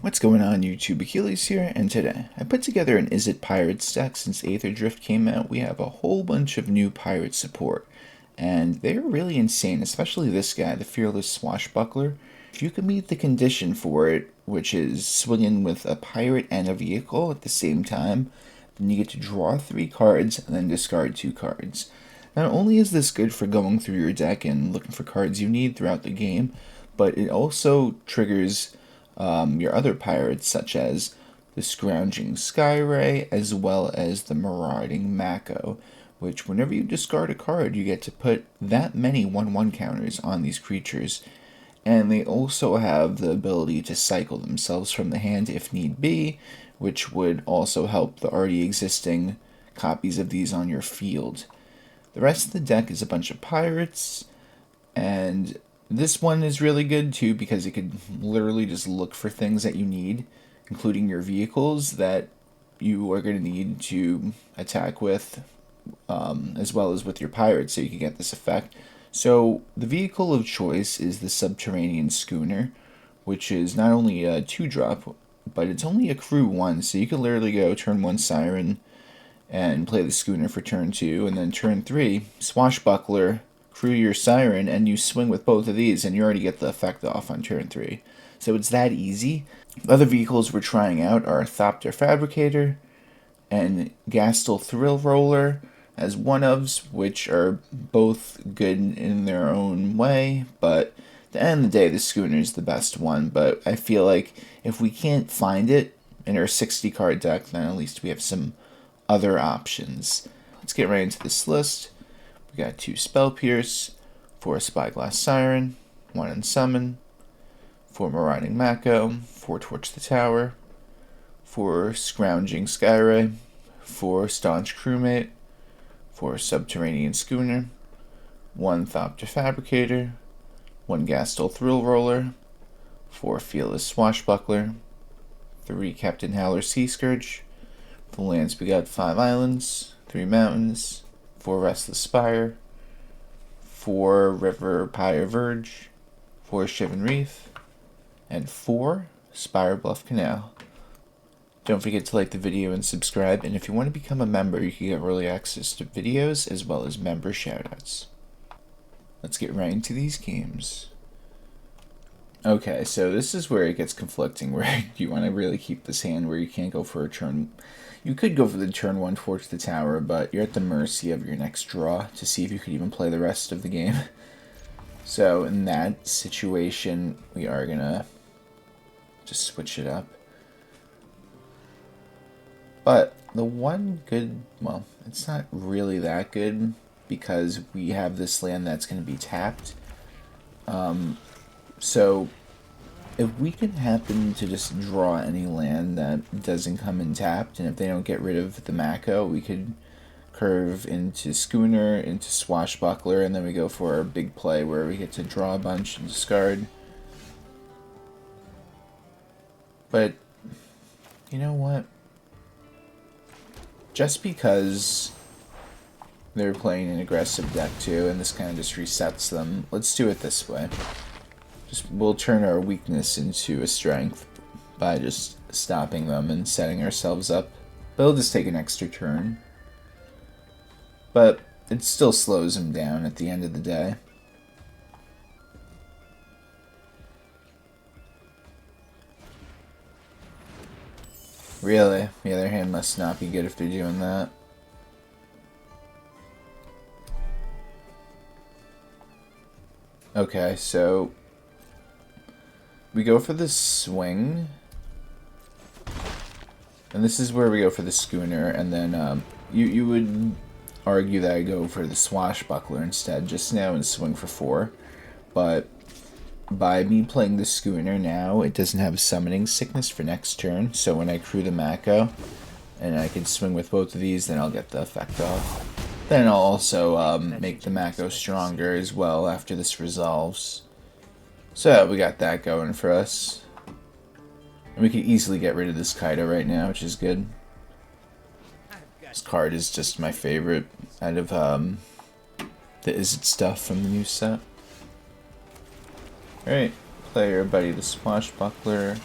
What's going on YouTube? Achilles here, and today I put together an Izzet Pirates deck. Since Aetherdrift came out, we have a whole bunch of new pirate support, and they're really insane, especially this guy, the Fearless Swashbuckler. If you can meet the condition for it, which is swinging with a pirate and a vehicle at the same time, then you get to draw 3 cards and then discard 2 cards. Not only is this good for going through your deck and looking for cards you need throughout the game, but it also triggers your other pirates, such as the Scrounging Skyray, as well as the Marauding Mako, which whenever you discard a card, you get to put that many 1/1 counters on these creatures. And they also have the ability to cycle themselves from the hand if need be, which would also help the already existing copies of these on your field. The rest of the deck is a bunch of pirates, and this one is really good too because it could literally just look for things that you need, including your vehicles that you are going to need to attack with, as well as with your pirates, so you can get this effect. So the vehicle of choice is the Subterranean Schooner, which is not only a 2-drop, but it's only a crew 1, so you can literally go turn 1 Siren and play the Schooner for turn 2, and then turn 3, Swashbuckler, crew your Siren, and you swing with both of these, and you already get the effect off on turn 3. So it's that easy. The other vehicles we're trying out are Thopter Fabricator and Gastal Thrillroller as one-ofs, which are both good in their own way, but at the end of the day, the Schooner is the best one. But I feel like if we can't find it in our 60-card deck, then at least we have some other options. Let's get right into this list. We got 2 Spell Pierce, 4 Spyglass Siren, 1 Unsummon, 4 Marauding Mako, 4 Torch the Tower, 4 Scrounging Skyray, 4 Staunch Crewmate, 4 Subterranean Schooner, 1 Thopter Fabricator, 1 Gastal Thrillroller, 4 Fearless Swashbuckler, 3 Captain Howler Sea Scourge. For the lands we got 5 islands, 3 mountains, 4 Restless Spire, 4 Riverpyre Verge, 4 Shivan Reef, and 4 Spirebluff Canal. Don't forget to like the video and subscribe, and if you want to become a member, you can get early access to videos as well as member shoutouts. Let's get right into these games. Okay, so this is where it gets conflicting, where you want to really keep this hand where you can't go for a turn. You could go for the turn 1 Torch the Tower, but you're at the mercy of your next draw to see if you could even play the rest of the game. So in that situation, we are gonna just switch it up. But the one good, well, it's not really that good because we have this land that's going to be tapped. So if we can happen to just draw any land that doesn't come in tapped, and if they don't get rid of the Mako, we could curve into Schooner, into Swashbuckler, and then we go for our big play where we get to draw a bunch and discard. But, you know what? Just because they're playing an aggressive deck too, and this kind of just resets them, let's do it this way. We'll turn our weakness into a strength by just stopping them and setting ourselves up. But it'll just take an extra turn. But it still slows them down at the end of the day. Really? The other hand must not be good if they're doing that. Okay, so we go for the swing, and this is where we go for the Schooner, and then you would argue that I go for the Swashbuckler instead just now and swing for 4, but by me playing the Schooner now, it doesn't have summoning sickness for next turn, so when I crew the Mako, and I can swing with both of these, then I'll get the effect off. Then I'll also make the Mako stronger as well after this resolves. So we got that going for us. And we can easily get rid of this Kaido right now, which is good. This card is just my favorite out of the Izzet stuff from the new set. Alright, play your buddy the Swashbuckler.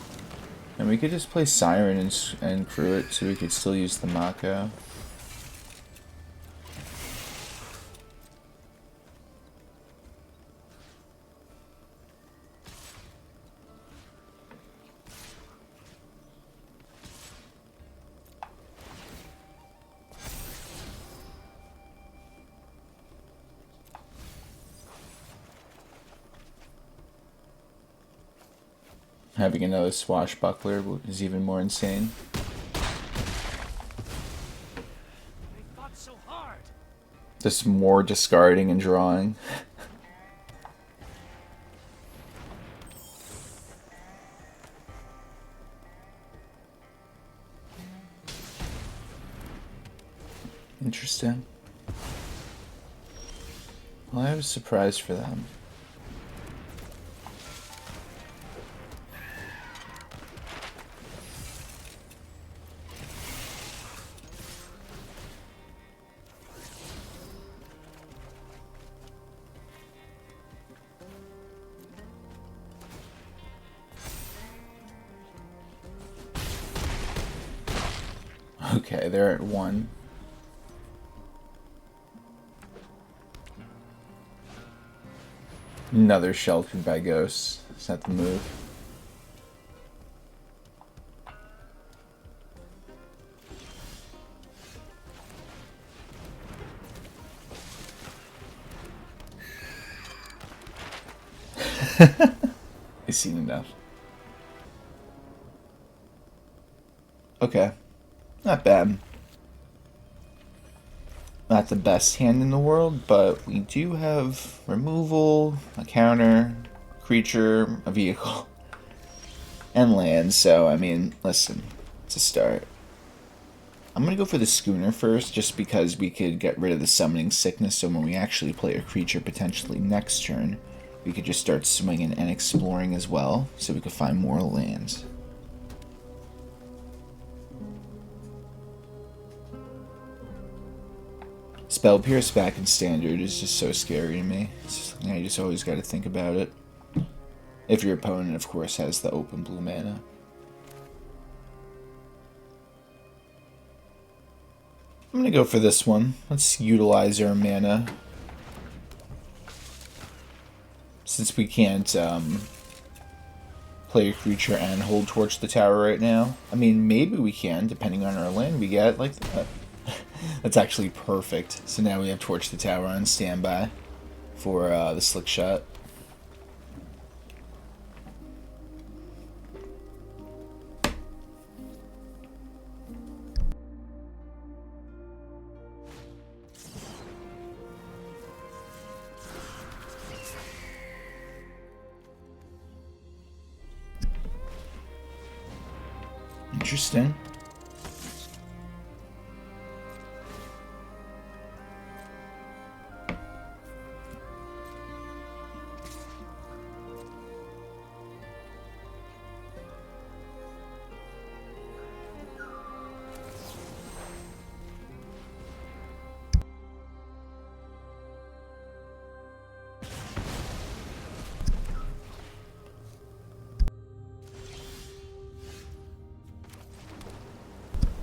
And we could just play Siren and crew it so we could still use the Mako. Having another Swashbuckler is even more insane. Just more discarding and drawing. Interesting. Well, I was surprised for them. Okay, they're at 1. Another sheltered by ghosts. Is that the move? I've seen enough. Okay. Not bad. Not the best hand in the world, but we do have removal, a counter, creature, a vehicle, and land. So, I mean, listen, it's a start. I'm going to go for the Schooner first, just because we could get rid of the summoning sickness, so when we actually play a creature potentially next turn, we could just start swinging and exploring as well, so we could find more lands. Spell Pierce back in Standard is just so scary to me. You just always got to think about it. If your opponent, of course, has the open blue mana. I'm going to go for this one. Let's utilize our mana. Since we can't play a creature and hold Torch the Tower right now. I mean, maybe we can, depending on our land we get like that. That's actually perfect. So now we have Torch the Tower on standby for the Slick Shot. Interesting.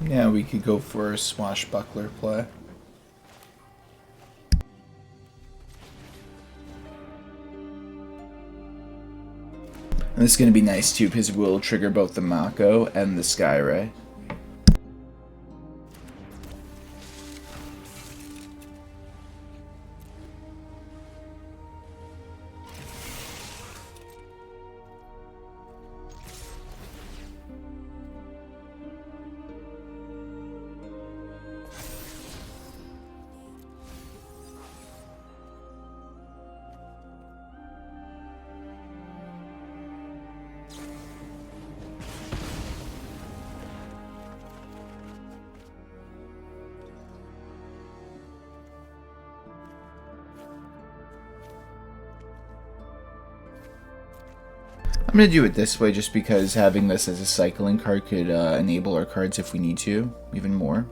Yeah, we could go for a Swashbuckler play. And this is going to be nice too, because we'll trigger both the Mako and the Skyray. I'm going to do it this way just because having this as a cycling card could enable our cards if we need to, even more.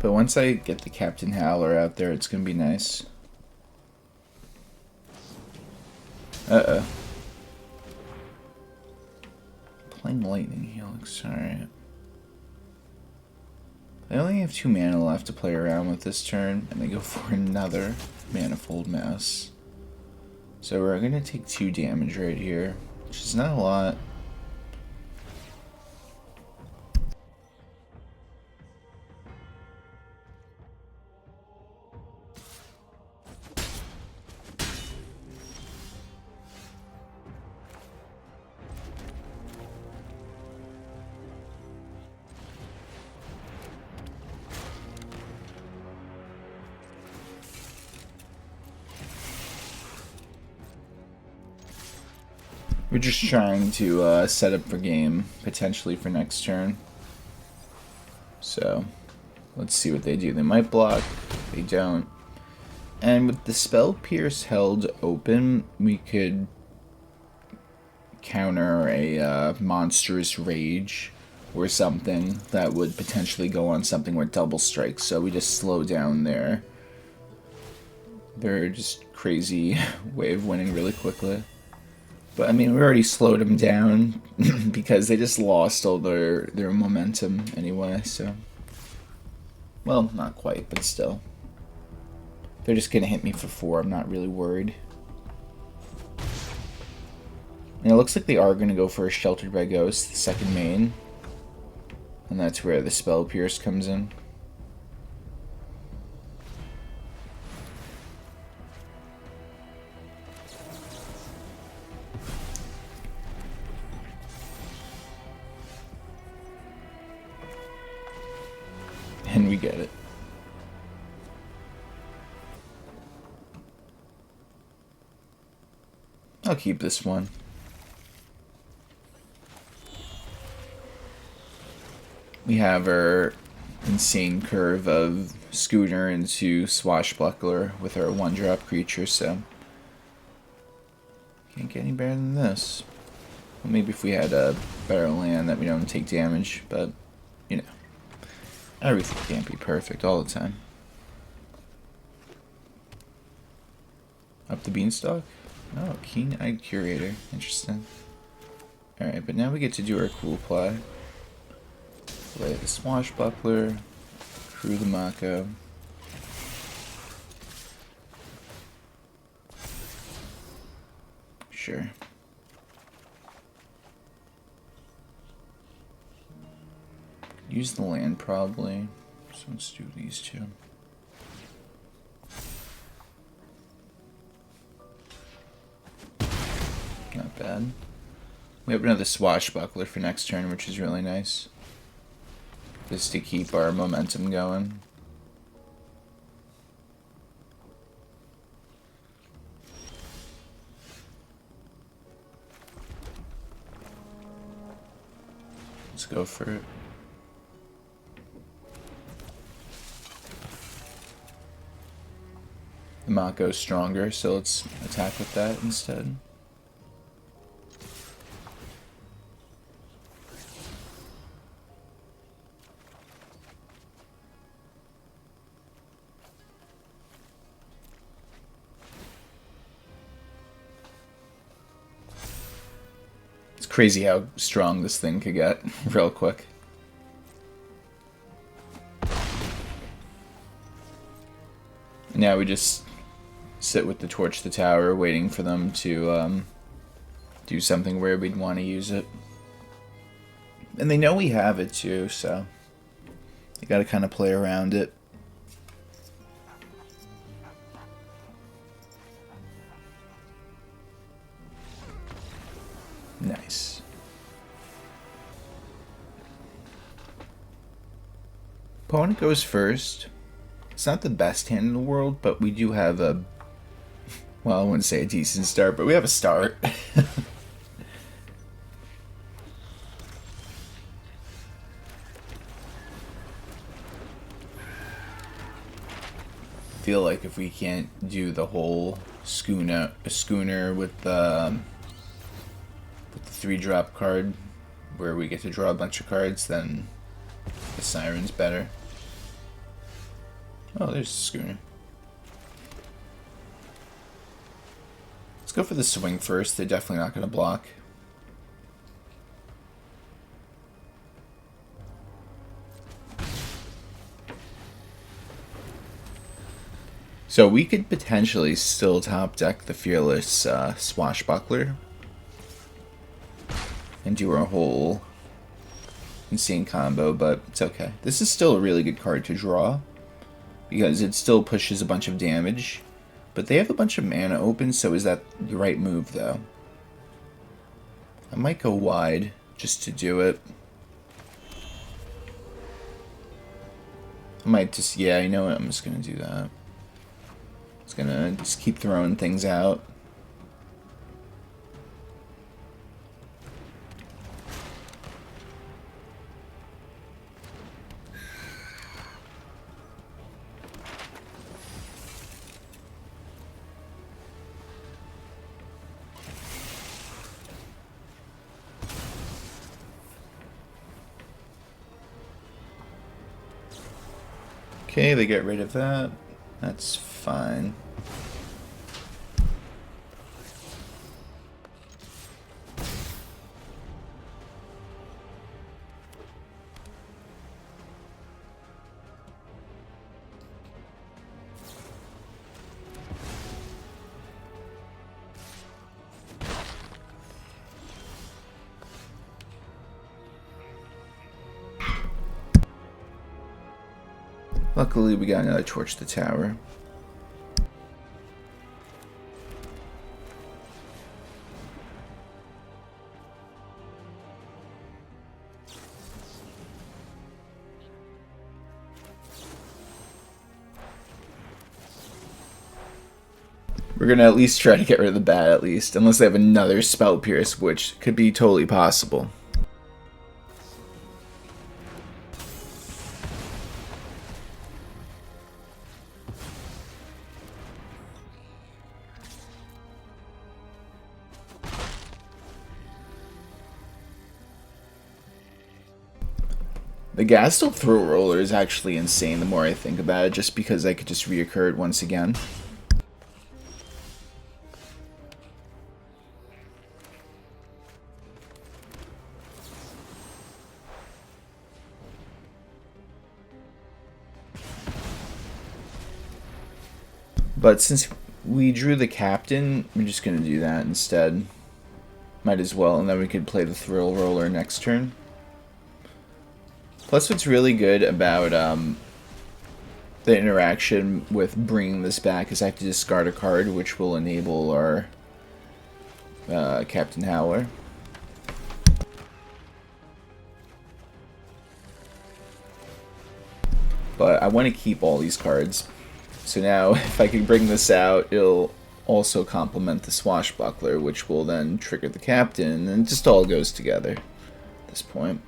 But once I get the Captain Howler out there, it's going to be nice. Uh-oh. Playing Lightning Helix, alright. I only have 2 mana left to play around with this turn, and they go for another Manifold Mouse. So we're going to take 2 damage right here, which is not a lot. We're just trying to set up for game, potentially for next turn. So, let's see what they do. They might block, they don't. And with the Spell Pierce held open, we could counter a Monstrous Rage or something that would potentially go on something with double strike. So we just slow down their just crazy way of winning really quickly. But I mean, we already slowed them down because they just lost all their momentum anyway, so. Well, not quite, but still. They're just gonna hit me for 4, I'm not really worried. And it looks like they are gonna go for a Sheltered by Ghost, the second main. And that's where the Spell Pierce comes in. And we get it. I'll keep this one. We have our insane curve of Schooner into Swashbuckler with our 1-drop creature, so can't get any better than this. Well, maybe if we had a better land that we don't take damage, but you know. Everything can't be perfect all the time. Up the Beanstalk? Oh, Keen-Eyed Curator. Interesting. Alright, but now we get to do our cool play. Play the Swashbuckler, crew the Mako. Sure. Use the land probably. So let's do these 2. Not bad. We have another Swashbuckler for next turn, which is really nice. Just to keep our momentum going. Let's go for it. The Mako's stronger, so let's attack with that instead. It's crazy how strong this thing could get real quick. Now we just sit with the Torch the Tower, waiting for them to do something where we'd want to use it. And they know we have it too, so you gotta kind of play around it. Nice. Opponent goes first. It's not the best hand in the world, but we do have a, well, I wouldn't say a decent start, but we have a start. I feel like if we can't do the whole schooner with the 3-drop card, where we get to draw a bunch of cards, then the Siren's better. Oh, there's a Schooner. Let's go for the swing first. They're definitely not going to block. So we could potentially still top deck the Fearless Swashbuckler and do our whole insane combo, but it's okay. This is still a really good card to draw because it still pushes a bunch of damage, but they have a bunch of mana open, so is that the right move though? I might go wide just to do it. I might just, yeah, you know what, I'm just gonna do that. It's gonna just keep throwing things out. Okay, they get rid of that. That's fine. Luckily, we got another Torch the Tower. We're gonna at least try to get rid of the bat, at least, unless they have another Spell Pierce, which could be totally possible. The Gastal Thrillroller is actually insane the more I think about it, just because I could just reoccur it once again. But since we drew the captain, we're just going to do that instead. Might as well, and then we could play the Thrillroller next turn. Plus, what's really good about the interaction with bringing this back is I have to discard a card, which will enable our Captain Howler. But I want to keep all these cards. So now, if I can bring this out, it'll also complement the Swashbuckler, which will then trigger the Captain, and it just all goes together at this point.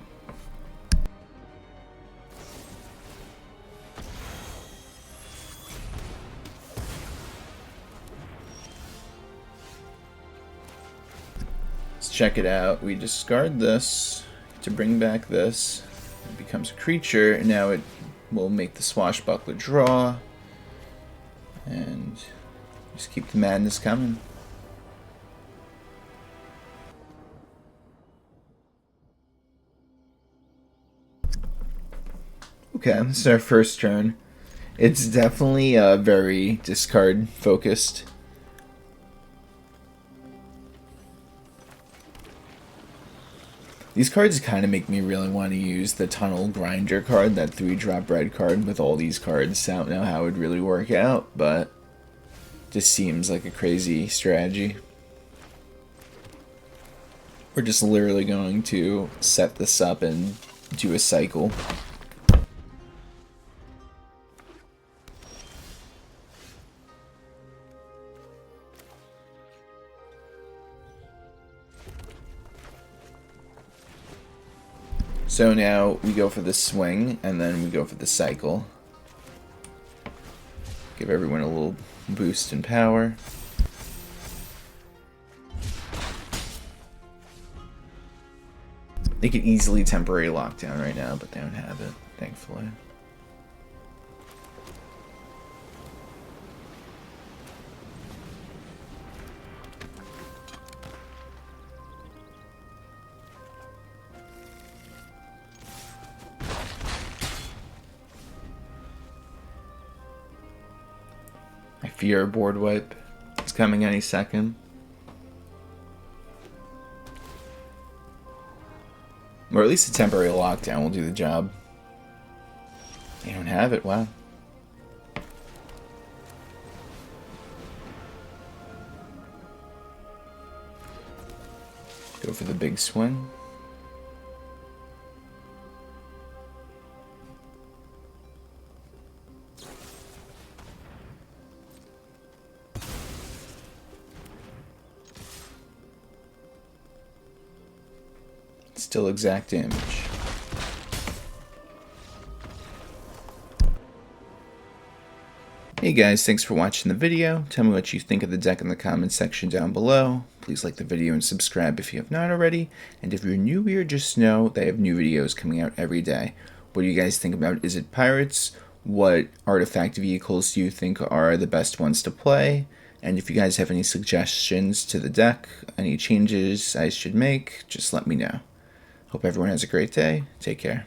Let's check it out. We discard this to bring back this. It becomes a creature, and now it will make the Swashbuckler draw. And just keep the madness coming. Okay, this is our first turn. It's definitely very discard focused. These cards kind of make me really want to use the Tunnel Grinder card, that 3-drop red card with all these cards. I don't know how it would really work out, but just seems like a crazy strategy. We're just literally going to set this up and do a cycle. So now we go for the swing, and then we go for the cycle. Give everyone a little boost in power. They could easily temporary lockdown right now, but they don't have it, thankfully. Fear board wipe. It's coming any second. Or at least a temporary lockdown will do the job. They don't have it, wow. Go for the big swing. Still exact damage. Hey guys, thanks for watching the video. Tell me what you think of the deck in the comments section down below. Please like the video and subscribe if you have not already. And if you're new here, just know that I have new videos coming out every day. What do you guys think about Izzet Pirates? What artifact vehicles do you think are the best ones to play? And if you guys have any suggestions to the deck, any changes I should make, just let me know. Hope everyone has a great day. Take care.